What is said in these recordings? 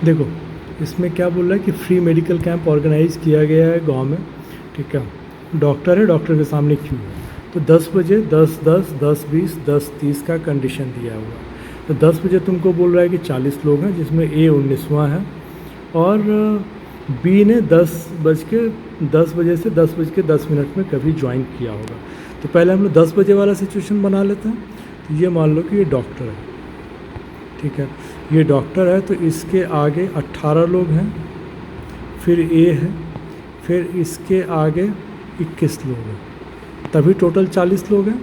देखो, इसमें क्या बोल रहा है कि फ्री मेडिकल कैंप ऑर्गेनाइज किया गया है गांव में, ठीक है। डॉक्टर है, डॉक्टर के सामने क्यू है। तो 10 बजे 10:10, 10:20, 10:30 का कंडीशन दिया हुआ है। तो 10 बजे तुमको बोल रहा है कि 40 लोग हैं, जिसमें ए 19वां है, और बी ने 10 बजे से 10:10 में कभी ज्वाइन किया होगा। तो पहले हम लोग 10 बजे वाला सिचुएशन बना लेते हैं। तो ये मान लो कि ये डॉक्टर है, ठीक है। ये डॉक्टर है, तो इसके आगे 18 लोग हैं, फिर ए है, फिर इसके आगे 21 लोग हैं, तभी टोटल 40 लोग हैं,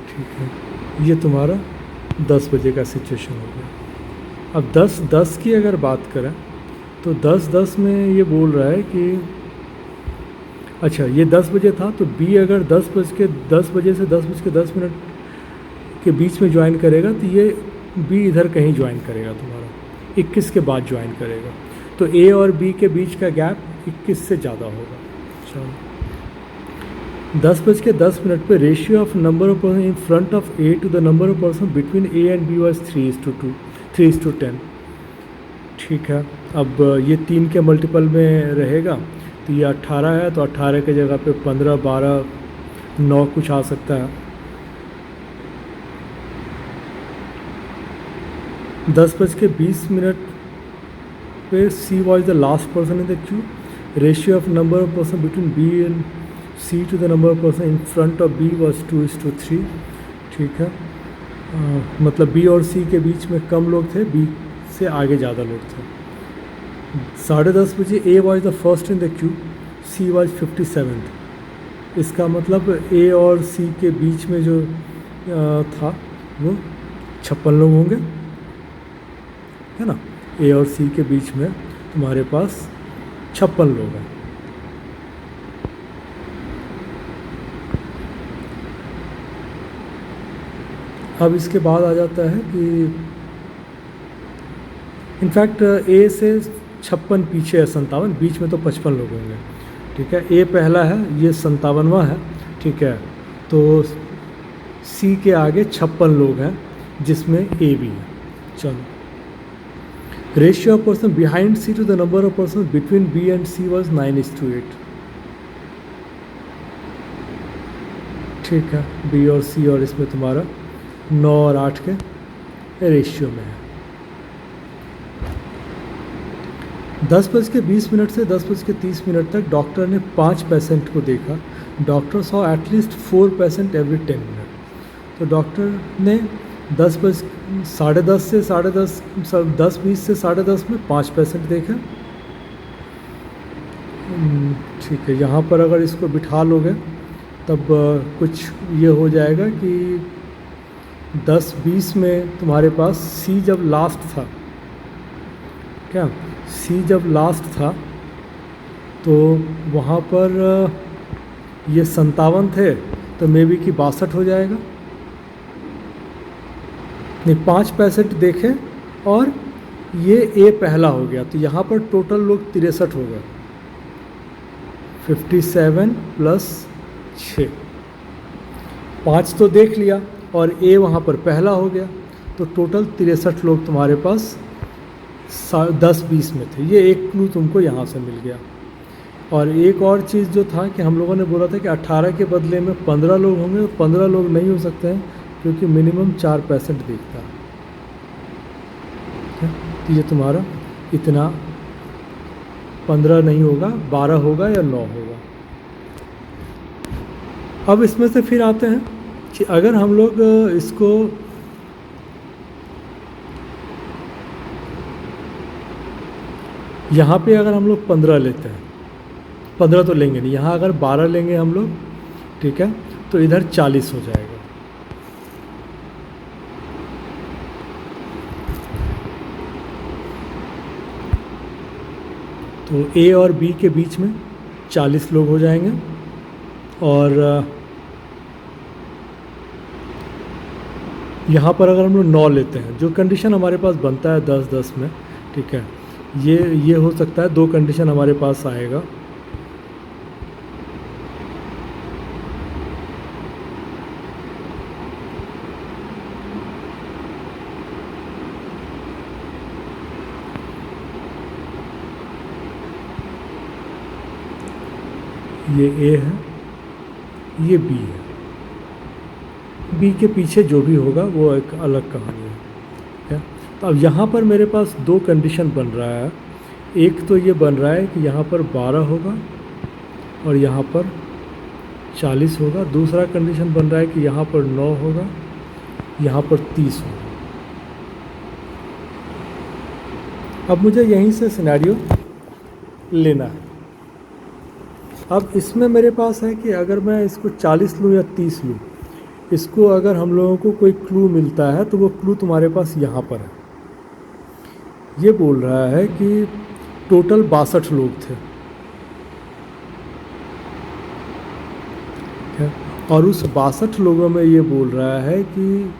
ठीक है। ये तुम्हारा 10 बजे का सिचुएशन हो गया। अब 10:10 की अगर बात करें तो 10:10 में ये बोल रहा है कि अच्छा, ये 10 बजे था, तो बी अगर 10 बजे से 10:10 के बीच में ज्वाइन करेगा, तो ये बी इधर कहीं ज्वाइन करेगा, तुम्हारा 21 के बाद ज्वाइन करेगा। तो ए और बी के बीच का गैप 21 से ज़्यादा होगा। चलो, 10:10 पे ratio of number of person in front of A to the number of person between A and B was 3:2, 3:10, ठीक है। अब ये 3 के मल्टीपल में रहेगा, तो ये 18 है, तो 18 की जगह पे 15, 12, 9 कुछ आ सकता है। 10:20 पे C was the last person in the queue. Ratio of number of person between B and C to the number of person in front of B was 2:3, ठीक है। मतलब बी और सी के बीच में कम लोग थे, बी से आगे ज़्यादा लोग थे। 10:30 बजे A was the first in the queue, C was 57th। इसका मतलब ए और सी के बीच में जो था वो 56 लोग होंगे, है ना। ए और सी के बीच में तुम्हारे पास 56 लोग हैं। अब इसके बाद आ जाता है कि इनफैक्ट ए से 56 पीछे है, 57, बीच में तो 55 लोग होंगे, ठीक है। ए पहला है, ये 57वां है, ठीक है। तो सी के आगे 56 लोग हैं, जिसमें ए भी है। चलो, ratio of person behind C to the number of person between B and C was 9:8, ठीक है। बी और सी और इसमें तुम्हारा 9 और 8 के रेशियो में है। 10:20 से 10:30 तक डॉक्टर ने 5 पेशेंट को देखा। Doctor saw at least 4 patient every 10 minute. तो डॉक्टर ने 10:20 से 10:10 में 5 पेशेंट देखे, ठीक है। यहाँ पर अगर इसको बिठा लोगे तब कुछ ये हो जाएगा कि 10:20 में तुम्हारे पास सी जब लास्ट था, क्या सी जब लास्ट था, तो वहाँ पर ये 57 थे, तो मे बी कि 62 हो जाएगा। नहीं, 5 पेशेंट देखे और ये ए पहला हो गया, तो यहाँ पर टोटल लोग 63 हो गए। 57 + 6, 5 तो देख लिया और ए वहाँ पर पहला हो गया, तो टोटल 63 लोग तुम्हारे पास 10:20 में थे। ये एक क्लू तुमको यहाँ से मिल गया। और एक और चीज़ जो था कि हम लोगों ने बोला था कि 18 के बदले में 15 लोग होंगे, 15 लोग नहीं हो सकते हैं क्योंकि मिनिमम 4 पेशेंट देखता है। तो ये तुम्हारा इतना 15 नहीं होगा, 12 होगा या 9 होगा। अब इसमें से फिर आते हैं कि अगर हम लोग इसको यहाँ पे अगर हम लोग 15 लेते हैं, 15 तो लेंगे नहीं, यहाँ अगर 12 लेंगे हम लोग, ठीक है, तो इधर 40 हो जाएगा। तो ए और बी के बीच में 40 लोग हो जाएंगे। और यहाँ पर अगर हम लोग 9 लेते हैं, जो कंडीशन हमारे पास बनता है 10:10 में, ठीक है, ये हो सकता है 2 कंडीशन हमारे पास आएगा। ये ए है, ये बी है। बी के पीछे जो भी होगा वो एक अलग कहानी है, ठीक है। तो अब यहाँ पर मेरे पास दो कंडीशन बन रहा है। एक तो ये बन रहा है कि यहाँ पर 12 होगा और यहाँ पर 40 होगा। दूसरा कंडीशन बन रहा है कि यहाँ पर 9 होगा, यहाँ पर 30 होगा। अब मुझे यहीं से सिनेरियो लेना है। अब इसमें मेरे पास है कि अगर मैं इसको 40 लूँ या 30 लूँ, इसको अगर हम लोगों को कोई क्लू मिलता है तो वो क्लू तुम्हारे पास यहाँ पर है। ये बोल रहा है कि टोटल 62 लोग थे, ठीक है। और उस 62 लोगों में ये बोल रहा है कि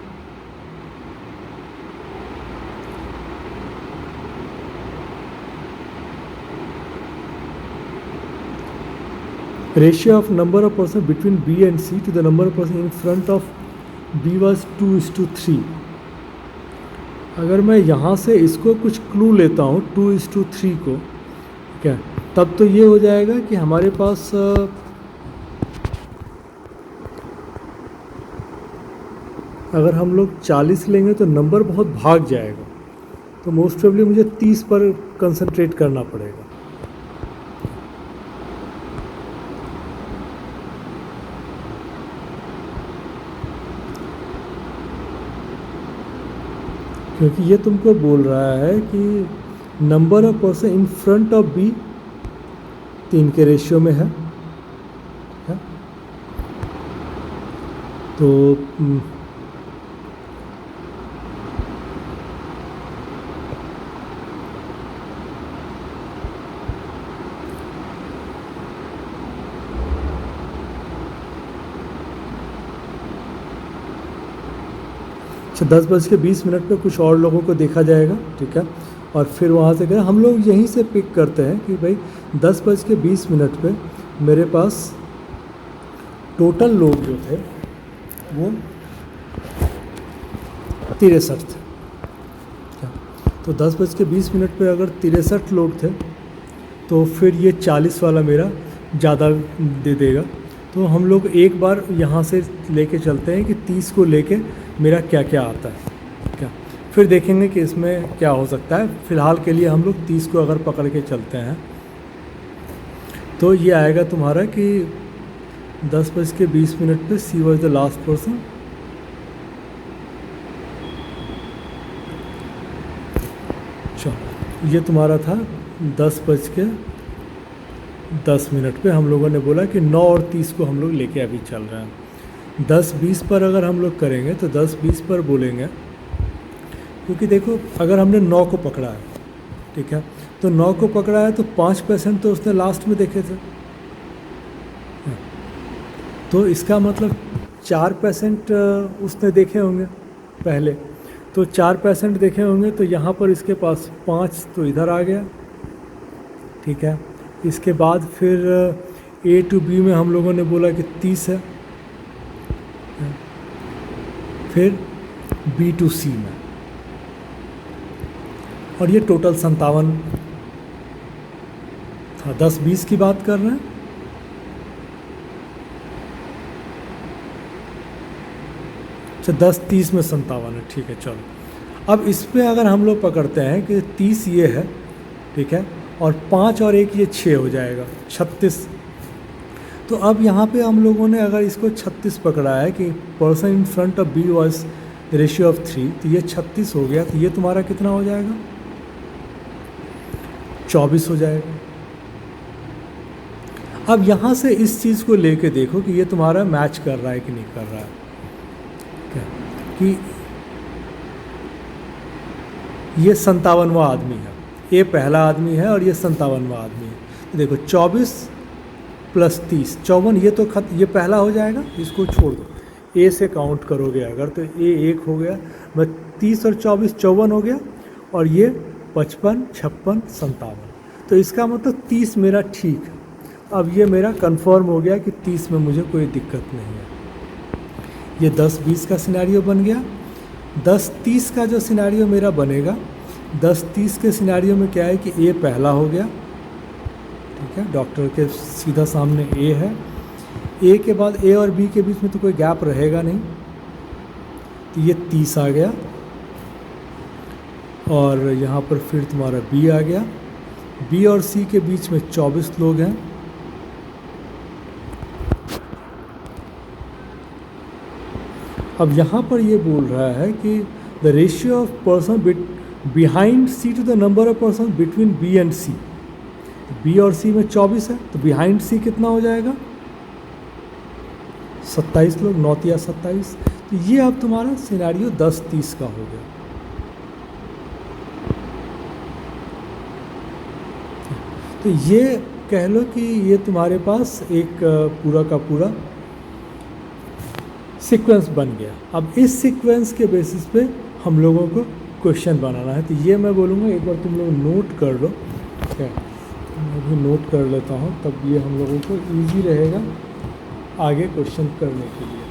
ratio of number of person between B and C to the number of person in front of B was 2:3। अगर मैं यहाँ से इसको कुछ क्लू लेता हूँ 2:3 को, ठीक है, तब तो ये हो जाएगा कि हमारे पास अगर हम लोग 40 लेंगे तो नंबर बहुत भाग जाएगा। तो मोस्ट प्रोबेबली मुझे 30 पर कंसंट्रेट करना पड़ेगा। क्योंकि ये तुमको बोल रहा है कि number of person in front of B 3 के रेशियो में है? तो अच्छा 10:20 पे कुछ और लोगों को देखा जाएगा, ठीक है। और फिर वहाँ से करें, हम लोग यहीं से पिक करते हैं कि भाई 10:20 पे मेरे पास टोटल लोग जो थे वो 63 थे। तो 10:20 पे अगर 63 लोग थे तो फिर ये 40 वाला मेरा ज़्यादा दे देगा। तो हम लोग एक बार यहाँ से लेके चलते हैं कि 30 को लेके मेरा क्या क्या आता है, क्या फिर देखेंगे कि इसमें क्या हो सकता है। फ़िलहाल के लिए हम लोग 30 को अगर पकड़ के चलते हैं तो ये आएगा तुम्हारा कि 10:20 पे C was the last person. चलो ये तुम्हारा था 10:10 पे। हम लोगों ने बोला कि 9 और 30 को हम लोग लेके अभी चल रहे हैं। 10:20 पर अगर हम लोग करेंगे तो 10:20 पर बोलेंगे, क्योंकि देखो अगर हमने 9 को पकड़ा है, ठीक है, तो 9 को पकड़ा है तो 5% तो उसने लास्ट में देखे थे। तो इसका मतलब 4% उसने देखे होंगे पहले। तो 4% देखे होंगे तो यहाँ पर इसके पास 5 तो इधर आ गया, ठीक है। इसके बाद फिर ए टू बी में हम लोगों ने बोला कि 30 है, फिर बी टू सी में, और ये टोटल 57 था। 10:20 की बात कर रहे हैं। अच्छा 10:30 में 57 है, ठीक है। चलो अब इस पे अगर हम लोग पकड़ते हैं कि 30 ये है, ठीक है, और 5 और 1 ये 6 हो जाएगा, 36। तो अब यहाँ पे हम लोगों ने अगर इसको 36 पकड़ा है कि person in front of B was ratio of 3, तो ये 36 हो गया। तो ये तुम्हारा कितना हो जाएगा? 24 हो जाएगा। अब यहाँ से इस चीज़ को लेके देखो कि ये तुम्हारा मैच कर रहा है कि नहीं कर रहा है, क्या कि ये 57वां आदमी है, ये पहला आदमी है और ये 57वां आदमी है। तो देखो 24 + 30 54, ये तो ये पहला हो जाएगा, इसको छोड़ दो। ए से काउंट करोगे अगर तो ए 1 हो गया, मैं 30 और 24 54 हो गया, और ये 55 56 57। तो इसका मतलब 30 मेरा ठीक है। अब ये मेरा कंफर्म हो गया कि 30 में मुझे कोई दिक्कत नहीं है। ये 10:20 का सिनेरियो बन गया। 10:30 का जो सिनेरियो मेरा बनेगा, 10:30 के सिनेरियो में क्या है कि ए पहला हो गया, ठीक है, डॉक्टर के सीधा सामने ए है, ए के बाद ए और बी के बीच में तो कोई गैप रहेगा नहीं, तो ये 30 आ गया। और यहाँ पर फिर तुम्हारा बी आ गया, बी और सी के बीच में 24 लोग हैं। अब यहाँ पर ये बोल रहा है कि the ratio of person behind C to the number of person between B and C. B और सी में 24 है, तो बिहाइंड सी कितना हो जाएगा? 27 लोग, 9 या 27। तो ये अब तुम्हारा सिनेरियो 10-30 का हो गया। तो ये कह लो कि ये तुम्हारे पास एक पूरा का पूरा सीक्वेंस बन गया। अब इस सीक्वेंस के बेसिस पे हम लोगों को क्वेश्चन बनाना है। तो ये मैं बोलूँगा एक बार तुम लोग नोट कर लो, ठीक है, मैं भी नोट कर लेता हूँ, तब ये हम लोगों को ईजी रहेगा आगे क्वेश्चन करने के लिए।